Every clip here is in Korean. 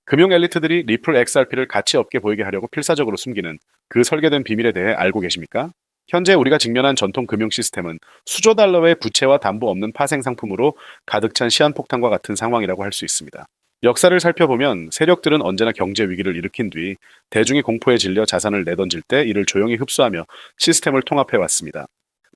금융 엘리트들이 리플 XRP를 가치 없게 보이게 하려고 필사적으로 숨기는 그 설계된 비밀에 대해 알고 계십니까? 현재 우리가 직면한 전통 금융 시스템은 수조 달러의 부채와 담보 없는 파생 상품으로 가득 찬 시한폭탄과 같은 상황이라고 할 수 있습니다. 역사를 살펴보면 세력들은 언제나 경제 위기를 일으킨 뒤 대중이 공포에 질려 자산을 내던질 때 이를 조용히 흡수하며 시스템을 통합해 왔습니다.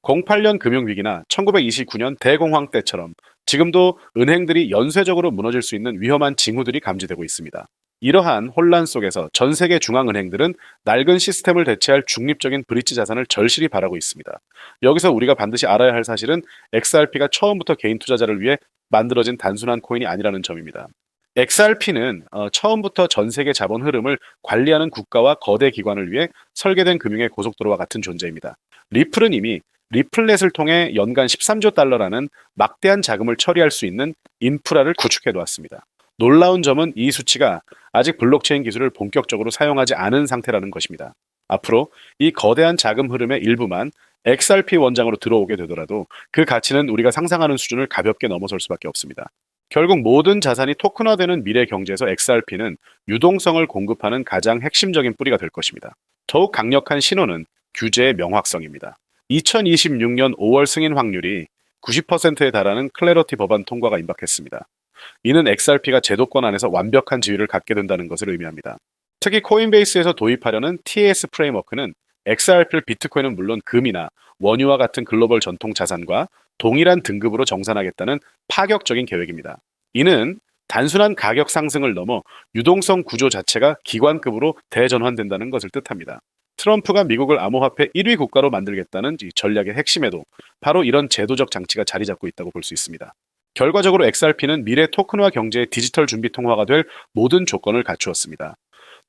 08년 금융위기나 1929년 대공황 때처럼 지금도 은행들이 연쇄적으로 무너질 수 있는 위험한 징후들이 감지되고 있습니다. 이러한 혼란 속에서 전 세계 중앙은행들은 낡은 시스템을 대체할 중립적인 브릿지 자산을 절실히 바라고 있습니다. 여기서 우리가 반드시 알아야 할 사실은 XRP가 처음부터 개인 투자자를 위해 만들어진 단순한 코인이 아니라는 점입니다. XRP는 처음부터 전 세계 자본 흐름을 관리하는 국가와 거대 기관을 위해 설계된 금융의 고속도로와 같은 존재입니다. 리플은 이미 리플렛을 통해 연간 13조 달러라는 막대한 자금을 처리할 수 있는 인프라를 구축해 놓았습니다. 놀라운 점은 이 수치가 아직 블록체인 기술을 본격적으로 사용하지 않은 상태라는 것입니다. 앞으로 이 거대한 자금 흐름의 일부만 XRP 원장으로 들어오게 되더라도 그 가치는 우리가 상상하는 수준을 가볍게 넘어설 수밖에 없습니다. 결국 모든 자산이 토큰화되는 미래 경제에서 XRP는 유동성을 공급하는 가장 핵심적인 뿌리가 될 것입니다. 더욱 강력한 신호는 규제의 명확성입니다. 2026년 5월 승인 확률이 90%에 달하는 클래러티 법안 통과가 임박했습니다. 이는 XRP가 제도권 안에서 완벽한 지위를 갖게 된다는 것을 의미합니다. 특히 코인베이스에서 도입하려는 TAS 프레임워크는 XRP를 비트코인은 물론 금이나 원유와 같은 글로벌 전통 자산과 동일한 등급으로 정산하겠다는 파격적인 계획입니다. 이는 단순한 가격 상승을 넘어 유동성 구조 자체가 기관급으로 대전환된다는 것을 뜻합니다. 트럼프가 미국을 암호화폐 1위 국가로 만들겠다는 이 전략의 핵심에도 바로 이런 제도적 장치가 자리 잡고 있다고 볼 수 있습니다. 결과적으로 XRP는 미래 토큰화 경제의 디지털 준비 통화가 될 모든 조건을 갖추었습니다.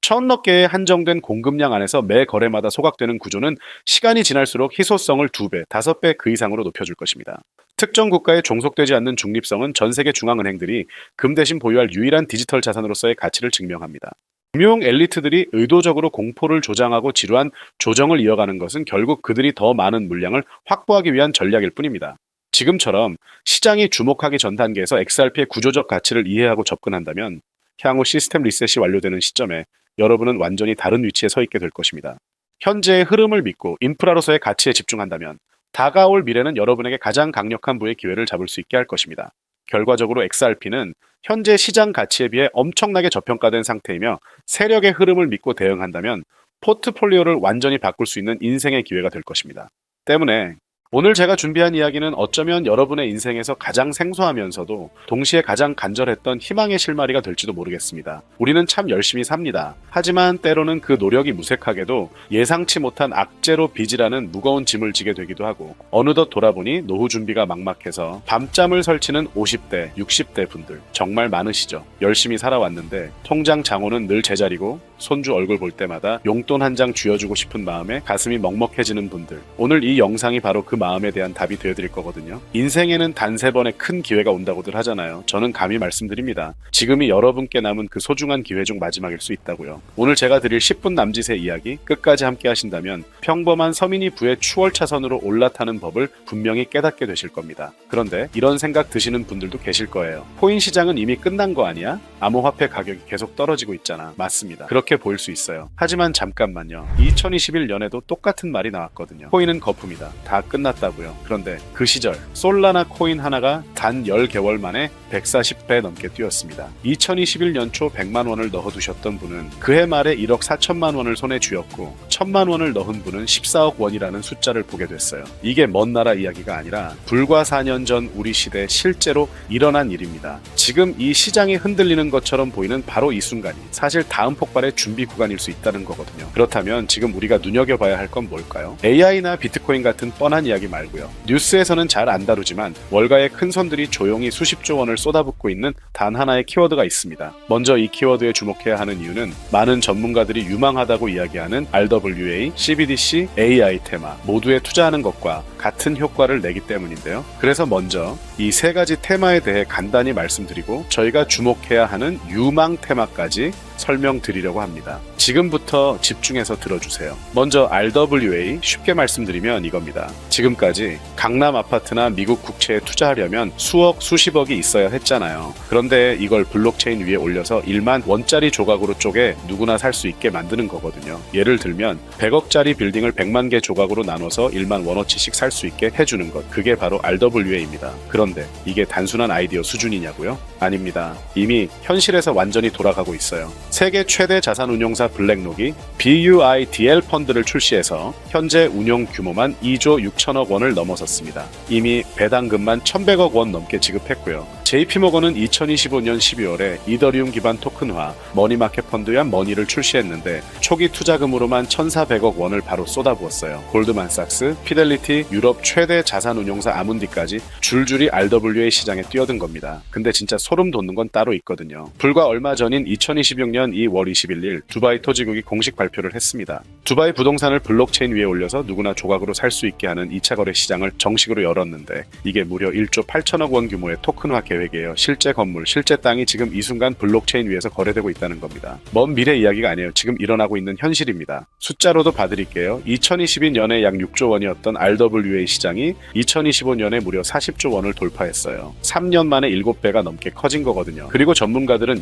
1,000억 개의 한정된 공급량 안에서 매 거래마다 소각되는 구조는 시간이 지날수록 희소성을 2배, 5배 그 이상으로 높여줄 것입니다. 특정 국가에 종속되지 않는 중립성은 전 세계 중앙은행들이 금 대신 보유할 유일한 디지털 자산으로서의 가치를 증명합니다. 금융 엘리트들이 의도적으로 공포를 조장하고 지루한 조정을 이어가는 것은 결국 그들이 더 많은 물량을 확보하기 위한 전략일 뿐입니다. 지금처럼 시장이 주목하기 전 단계에서 XRP의 구조적 가치를 이해하고 접근한다면 향후 시스템 리셋이 완료되는 시점에 여러분은 완전히 다른 위치에 서 있게 될 것입니다. 현재의 흐름을 믿고 인프라로서의 가치에 집중한다면 다가올 미래는 여러분에게 가장 강력한 부의 기회를 잡을 수 있게 할 것입니다. 결과적으로 XRP는 현재 시장 가치에 비해 엄청나게 저평가된 상태이며 세력의 흐름을 믿고 대응한다면 포트폴리오를 완전히 바꿀 수 있는 인생의 기회가 될 것입니다. 때문에 오늘 제가 준비한 이야기는 어쩌면 여러분의 인생에서 가장 생소하면서도 동시에 가장 간절했던 희망의 실마리가 될지도 모르겠습니다. 우리는 참 열심히 삽니다. 하지만 때로는 그 노력이 무색하게도 예상치 못한 악재로 빚이라는 무거운 짐을 지게 되기도 하고 어느덧 돌아보니 노후 준비가 막막해서 밤잠을 설치는 50대, 60대 분들 정말 많으시죠. 열심히 살아왔는데 통장 장호는 늘 제자리고 손주 얼굴 볼 때마다 용돈 한 장 쥐어주고 싶은 마음에 가슴이 먹먹해지는 분들, 오늘 이 영상이 바로 그 마음에 대한 답이 되어드릴 거거든요. 인생에는 단 3번의 큰 기회가 온다고들 하잖아요. 저는 감히 말씀드립니다. 지금이 여러분께 남은 그 소중한 기회 중 마지막일 수 있다고요. 오늘 제가 드릴 10분 남짓의 이야기 끝까지 함께 하신다면 평범한 서민이 부의 추월차선으로 올라타는 법을 분명히 깨닫게 되실 겁니다. 그런데 이런 생각 드시는 분들도 계실 거예요. 코인 시장은 이미 끝난 거 아니야? 암호화폐 가격이 계속 떨어지고 있잖아. 맞습니다. 그렇게 보일 수 있어요. 하지만 잠깐만요. 2021년에도 똑같은 말이 나왔거든요. 코인은 거품이다. 다 끝났다고요. 그런데 그 시절 솔라나 코인 하나가 단 10개월 만에 140배 넘게 뛰었습니다. 2021년 초 100만 원을 넣어두셨던 분은 그해 말에 1억 4천만 원을 손에 쥐었고 1,000만 원을 넣은 분은 14억 원이라는 숫자를 보게 됐어요. 이게 먼 나라 이야기가 아니라 불과 4년 전 우리 시대에 실제로 일어난 일입니다. 지금 이 시장이 흔들리는 것처럼 보이는 바로 이 순간이 사실 다음 폭발의 준비 구간일 수 있다는 거거든요. 그렇다면 지금 우리가 눈여겨봐야 할 건 뭘까요? AI나 비트코인 같은 뻔한 이야기 말고요. 뉴스에서는 잘 안 다루지만 월가의 큰 손들이 조용히 수십조 원을 쏟아붓고 있는 단 하나의 키워드가 있습니다. 먼저 이 키워드에 주목해야 하는 이유는 많은 전문가들이 유망하다고 이야기하는 RWA, CBDC, AI 테마 모두에 투자하는 것과 같은 효과를 내기 때문인데요. 그래서 먼저 이 3가지 테마에 대해 간단히 말씀드리고 저희가 주목해야 하는 유망 테마까지 설명드리려고 합니다. 지금부터 집중해서 들어주세요. 먼저 RWA 쉽게 말씀드리면 이겁니다. 지금까지 강남 아파트나 미국 국채에 투자하려면 수억, 수십억이 있어야 했잖아요. 그런데 이걸 블록체인 위에 올려서 1만 원짜리 조각으로 쪼개 누구나 살 수 있게 만드는 거거든요. 예를 들면 100억짜리 빌딩을 100만 개 조각으로 나눠서 1만 원어치씩 살 수 있게 해주는 것. 그게 바로 RWA입니다. 그런데 이게 단순한 아이디어 수준이냐고요? 아닙니다. 이미 현실에서 완전히 돌아가고 있어요. 세계 최대 자산운용사 블랙록이 BUIDL 펀드를 출시해서 현재 운용 규모만 2조 6천억 원을 넘어섰습니다. 이미 배당금만 1,100억 원 넘게 지급했고요. JP모건은 2025년 12월에 이더리움 기반 토큰화 머니마켓 펀드야 머니를 출시했는데 초기 투자금으로만 1,400억 원을 바로 쏟아부었어요. 골드만삭스, 피델리티, 유럽 최대 자산운용사 아문디까지 줄줄이 RWA 시장에 뛰어든 겁니다. 근데 진짜 소름 돋는 건 따로 있거든요. 불과 얼마 전인 2026년 2월 21일 두바이 토지국이 공식 발표를 했습니다. 두바이 부동산을 블록체인 위에 올려서 누구나 조각으로 살 수 있게 하는 2차 거래 시장을 정식으로 열었는데 이게 무려 1조 8천억 원 규모의 토큰화 계획이에요. 실제 건물, 실제 땅이 지금 이 순간 블록체인 위에서 거래되고 있다는 겁니다. 먼 미래 이야기가 아니에요. 지금 일어나고 있는 현실입니다. 숫자로도 봐드릴게요. 2022년에 약 6조 원이었던 RWA 시장이 2025년에 무려 40조 원을 돌파했어요. 3년 만에 7배가 넘게 커진 거거든요. 그리고 전문가들은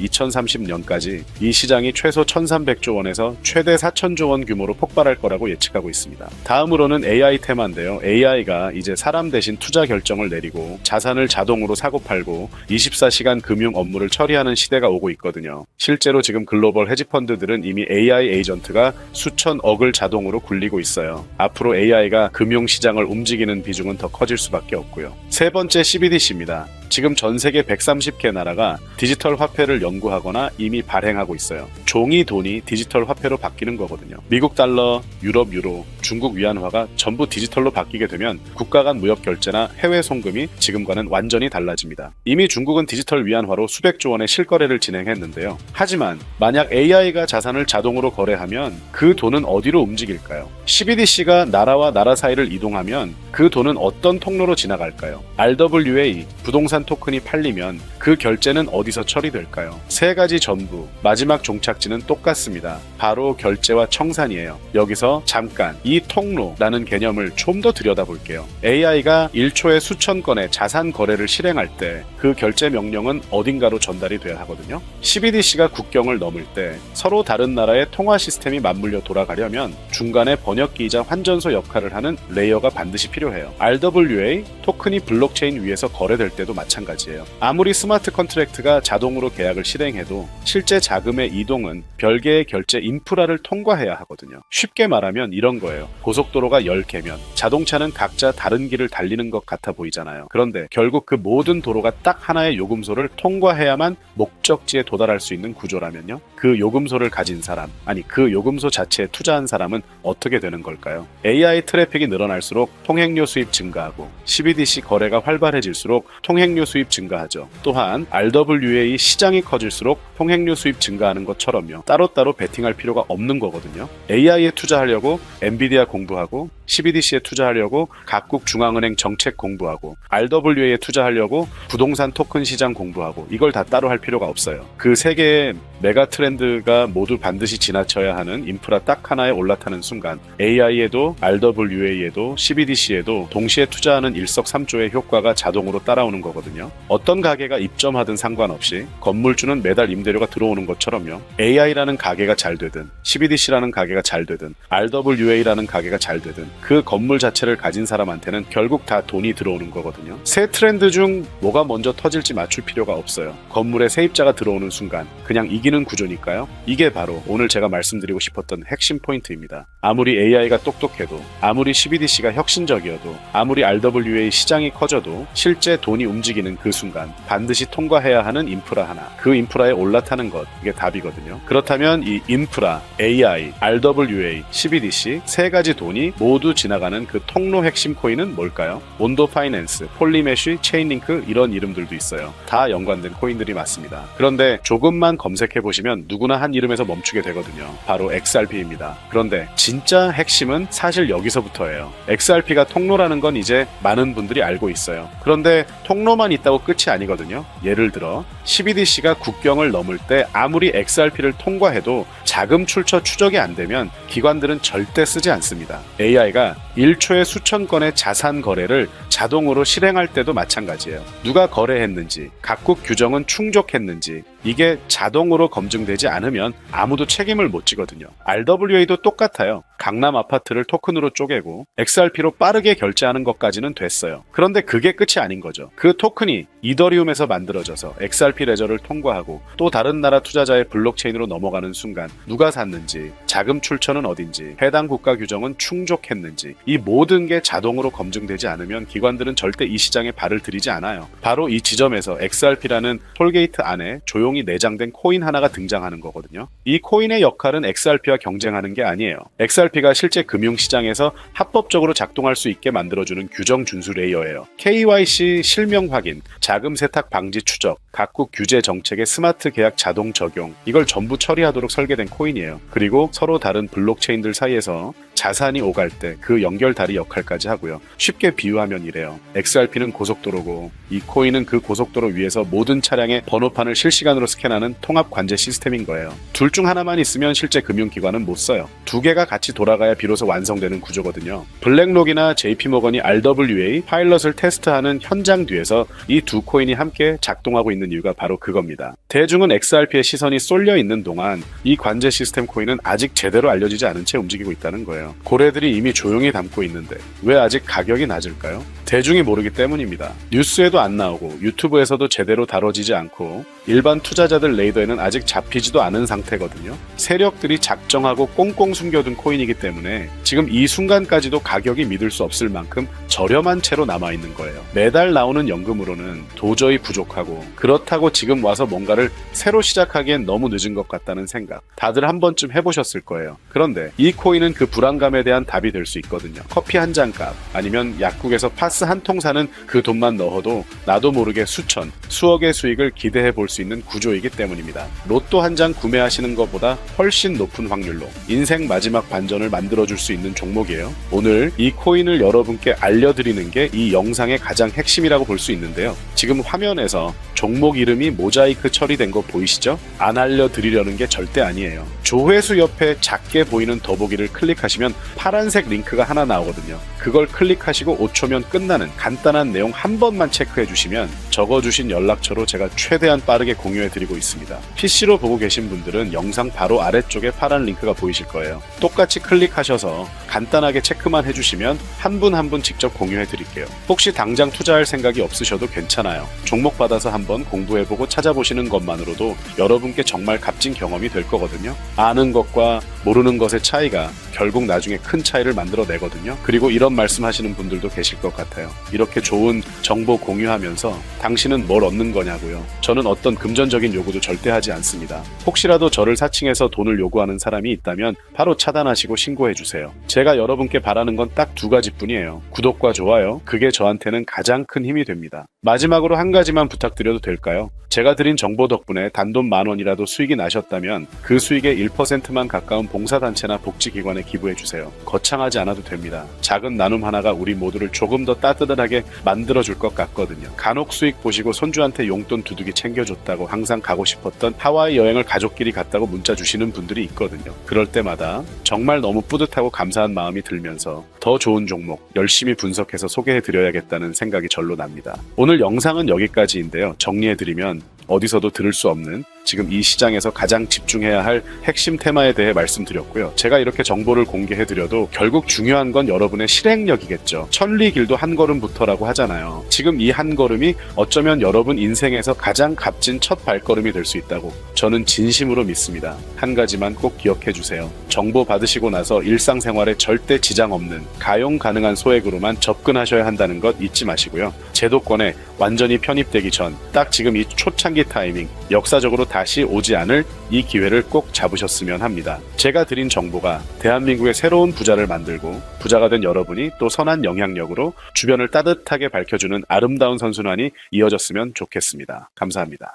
2030년까지 이 시장이 최소 1,300조 원에서 최대 4,000조 원 규모로 폭발할 거라고 예측하고 있습니다. 다음으로는 AI 테마인데요. AI가 이제 사람 대신 투자 결정을 내리고 자산을 자동으로 사고팔고 24시간 금융 업무를 처리하는 시대가 오고 있거든요. 실제로 지금 글로벌 헤지펀드들은 이미 AI 에이전트가 수천억을 자동으로 굴리고 있어요. 앞으로 AI가 금융시장을 움직이는 비중은 더 커질 수밖에 없고요. 세 번째 CBDC입니다. 지금 전 세계 130개 나라가 디지털 화폐를 연구하거나 이미 발행하고 있어요. 종이 돈이 디지털 화폐로 바뀌는 거거든요. 미국 달러, 유럽 유로, 중국 위안화가 전부 디지털로 바뀌게 되면 국가 간 무역 결제나 해외 송금이 지금과는 완전히 달라집니다. 이미 중국은 디지털 위안화로 수백조 원의 실거래를 진행했는데요. 하지만 만약 AI가 자산을 자동으로 거래하면 그 돈은 어디로 움직일까요? CBDC가 나라와 나라 사이를 이동하면 그 돈은 어떤 통로로 지나갈까요? RWA, 부동산 토큰이 팔리면 그 결제는 어디서 처리될까요? 세 가지 전부 마지막 종착지는 똑같습니다. 바로 결제와 청산이에요. 여기서 잠깐 이 통로라는 개념을 좀 더 들여다볼게요. AI가 1초에 수천 건의 자산 거래를 실행할 때 그 결제 명령은 어딘가로 전달이 돼야 하거든요. CBDC가 국경을 넘을 때 서로 다른 나라의 통화 시스템이 맞물려 돌아가려면 중간에 번역기이자 환전소 역할을 하는 레이어가 반드시 필요해요. RWA, 토큰이 블록체인 위에서 거래될 때도 마찬가지예요. 아무리 스마트 컨트랙트가 자동으로 계약을 실행해도 실제 자금의 이동은 별개의 결제 인프라를 통과해야 하거든요. 쉽게 말하면 이런 거예요. 고속도로가 10개면 자동차는 각자 다른 길을 달리는 것 같아 보이잖아요. 그런데 결국 그 모든 도로가 딱 하나의 요금소를 통과해야만 목적지에 도달할 수 있는 구조라면요. 그 요금소를 가진 사람, 아니 그 요금소 자체에 투자한 사람은 어떻게 되는 걸까요? AI 트래픽이 늘어날수록 통행료 수입 증가하고 CBDC 거래가 활발해질수록 통행료 수입 증가하죠. 또한 RWA 시장이 커질수록 통행료 수입 증가하는 것처럼요. 따로따로 베팅할 필요가 없는 거거든요. AI에 투자하려고 엔비디아 공부하고 CBDC에 투자하려고 각국 중앙은행 정책 공부하고 RWA에 투자하려고 부동산 토큰 시장 공부하고 이걸 다 따로 할 필요가 없어요. 그 세 개의 메가 트렌드가 모두 반드시 지나쳐야 하는 인프라 딱 하나에 올라타는 순간 AI에도 RWA에도 CBDC에도 동시에 투자하는 일석삼조의 효과가 자동으로 따라오는 거거든요. 어떤 가게가 입점하든 상관없이 건물주는 매달 임대료가 들어오는 것처럼요. AI라는 가게가 잘 되든 CBDC라는 가게가 잘 되든 RWA라는 가게가 잘 되든 그 건물 자체를 가진 사람한테는 결국 다 돈이 들어오는 거거든요. 세 트렌드 중 뭐가 먼저 터질지 맞출 필요가 없어요. 건물에 세입자가 들어오는 순간 그냥 이기는 구조니까요. 이게 바로 오늘 제가 말씀드리고 싶었던 핵심 포인트입니다. 아무리 AI가 똑똑해도 아무리 CBDC가 혁신적이어도 아무리 RWA 시장이 커져도 실제 돈이 움직이는 그 순간 반드시 통과해야 하는 인프라 하나, 그 인프라에 올라타는 것, 이게 답이거든요. 그렇다면 이 인프라, AI, RWA, CBDC 세 가지 돈이 모두 지나가는 그 통로 핵심 코인은 뭘까요? 온도 파이낸스, 폴리메쉬, 체인링크 이런 이름들도 있어요. 다 연관된 코인들이 맞습니다. 그런데 조금만 검색해보시면 누구나 한 이름에서 멈추게 되거든요. 바로 XRP입니다. 그런데 진짜 핵심은 사실 여기서부터예요. XRP가 통로라는 건 이제 많은 분들이 알고 있어요. 그런데 통로만 수조만 있다고 끝이 아니거든요. 예를 들어 12DC가 국경을 넘을 때 아무리 XRP를 통과해도 자금 출처 추적이 안 되면 기관들은 절대 쓰지 않습니다. AI가 1초에 수천 건의 자산 거래를 자동으로 실행할 때도 마찬가지예요. 누가 거래했는지, 각국 규정은 충족했는지 이게 자동으로 검증되지 않으면 아무도 책임을 못 지거든요. RWA도 똑같아요. 강남 아파트를 토큰으로 쪼개고 XRP로 빠르게 결제하는 것까지는 됐어요. 그런데 그게 끝이 아닌 거죠. 그 토큰이 이더리움에서 만들어져서 XRP 레저를 통과하고 또 다른 나라 투자자의 블록체인으로 넘어가는 순간 누가 샀는지, 자금 출처는 어딘지, 해당 국가 규정은 충족했는지 이 모든 게 자동으로 검증되지 않으면 기관들은 절대 이 시장에 발을 들이지 않아요. 바로 이 지점에서 XRP라는 톨게이트 안에 조용히 내장된 코인 하나가 등장하는 거거든요. 이 코인의 역할은 XRP와 경쟁하는 게 아니에요. XRP가 실제 금융시장에서 합법적으로 작동할 수 있게 만들어주는 규정 준수 레이어예요. KYC 실명 확인, 자금 세탁 방지 추적, 각국 규제 정책의 스마트 계약 자동 적용 이걸 전부 처리하도록 설계된 코인이에요. 그리고 서로 다른 블록체인들 사이에서 자산이 오갈 때 그 연결다리 역할까지 하고요. 쉽게 비유하면 이래요. XRP는 고속도로고 이 코인은 그 고속도로 위에서 모든 차량의 번호판을 실시간으로 스캔하는 통합 관제 시스템인 거예요. 둘 중 하나만 있으면 실제 금융기관은 못 써요. 두 개가 같이 돌아가야 비로소 완성되는 구조거든요. 블랙록이나 JP모건이 RWA 파일럿을 테스트하는 현장 뒤에서 이 두 코인이 함께 작동하고 있는 이유가 바로 그겁니다. 대중은 XRP의 시선이 쏠려 있는 동안 이 관제 시스템 코인은 아직 제대로 알려지지 않은 채 움직이고 있다는 거예요. 고래들이 이미 조용히 담고 있는데 왜 아직 가격이 낮을까요? 대중이 모르기 때문입니다. 뉴스에도 안 나오고 유튜브에서도 제대로 다뤄지지 않고 일반 투자자들 레이더에는 아직 잡히지도 않은 상태거든요. 세력들이 작정하고 꽁꽁 숨겨둔 코인이기 때문에 지금 이 순간까지도 가격이 믿을 수 없을 만큼 저렴한 채로 남아있는 거예요. 매달 나오는 연금으로는 도저히 부족하고 그렇다고 지금 와서 뭔가를 새로 시작하기엔 너무 늦은 것 같다는 생각 다들 한 번쯤 해보셨을 거예요. 그런데 이 코인은 그 불안감에 대한 답이 될 수 있거든요. 커피 한 잔 값 아니면 약국에서 파스 한 통 사는 그 돈만 넣어도 나도 모르게 수천, 수억의 수익을 기대해 볼 수 있는 구조이기 때문입니다. 로또 한 장 구매하시는 것보다 훨씬 높은 확률로 인생 마지막 반전을 만들어줄 수 있는 종목이에요. 오늘 이 코인을 여러분께 알려드리는 게 이 영상의 가장 핵심이라고 볼 수 있는데요. 지금 화면에서 종목 이름이 모자이크 처리된 거 보이시죠? 안 알려드리려는 게 절대 아니에요. 조회수 옆에 작게 보이는 더보기를 클릭하시면 파란색 링크가 하나 나오거든요. 그걸 클릭하시고 5초면 끝나는 간단한 내용 한 번만 체크해 주시면 적어주신 연락처로 제가 최대한 빠르게 공유해 드리고 있습니다. PC로 보고 계신 분들은 영상 바로 아래쪽에 파란 링크가 보이실 거예요. 똑같이 클릭하셔서 간단하게 체크만 해주시면 한 분 한 분 직접 공유해 드릴게요. 혹시 당장 투자할 생각이 없으셔도 괜찮아요. 종목 받아서 한번 공부해보고 찾아보시는 것만으로도 여러분께 정말 값진 경험이 될 거거든요. 아는 것과 모르는 것의 차이가 결국 나중에 큰 차이를 만들어내거든요. 그리고 이런 말씀하시는 분들도 계실 것 같아요. 이렇게 좋은 정보 공유하면서 당신은 뭘 얻는 거냐고요. 저는 어떤 금전적인 요구도 절대 하지 않습니다. 혹시라도 저를 사칭해서 돈을 요구하는 사람이 있다면 바로 차단하시고 신고해주세요. 제가 여러분께 바라는 건 딱 두 가지뿐이에요. 구독과 좋아요. 그게 저한테는 가장 큰 힘이 됩니다. 마지막으로 한 가지만 부탁드려도 될까요? 제가 드린 정보 덕분에 단돈 10,000원이라도 수익이 나셨다면 그 수익의 1%만 가까운 봉사단체나 복지기관에 기부해주세요. 거창하지 않아도 됩니다. 작은 나눔 하나가 우리 모두를 조금 더 따뜻하게 만들어줄 것 같거든요. 간혹 수익 보시고 손주한테 용돈 두둑이 챙겨줬다고 항상 가고 싶었던 하와이 여행을 가족끼리 갔다고 문자 주시는 분들이 있거든요. 그럴 때마다 정말 너무 뿌듯하고 감사한 마음이 들면서 더 좋은 종목 열심히 분석해서 소개해드려야겠다는 생각이 절로 납니다. 오늘 영상은 여기까지인데요. 정리해드리면 어디서도 들을 수 없는 지금 이 시장에서 가장 집중해야 할 핵심 테마에 대해 말씀드렸고요. 제가 이렇게 정보를 공개해드려도 결국 중요한 건 여러분의 실행력이겠죠. 천리길도 한 걸음부터라고 하잖아요. 지금 이 한 걸음이 어쩌면 여러분 인생에서 가장 값진 첫 발걸음이 될 수 있다고 저는 진심으로 믿습니다. 한 가지만 꼭 기억해주세요. 정보 받으시고 나서 일상생활에 절대 지장 없는 가용 가능한 소액으로만 접근하셔야 한다는 것 잊지 마시고요. 제도권에 완전히 편입되기 전 딱 지금 이 초창기 타이밍 역사적으로 다시 오지 않을 이 기회를 꼭 잡으셨으면 합니다. 제가 드린 정보가 대한민국의 새로운 부자를 만들고 부자가 된 여러분이 또 선한 영향력으로 주변을 따뜻하게 밝혀주는 아름다운 선순환이 이어졌으면 좋겠습니다. 감사합니다.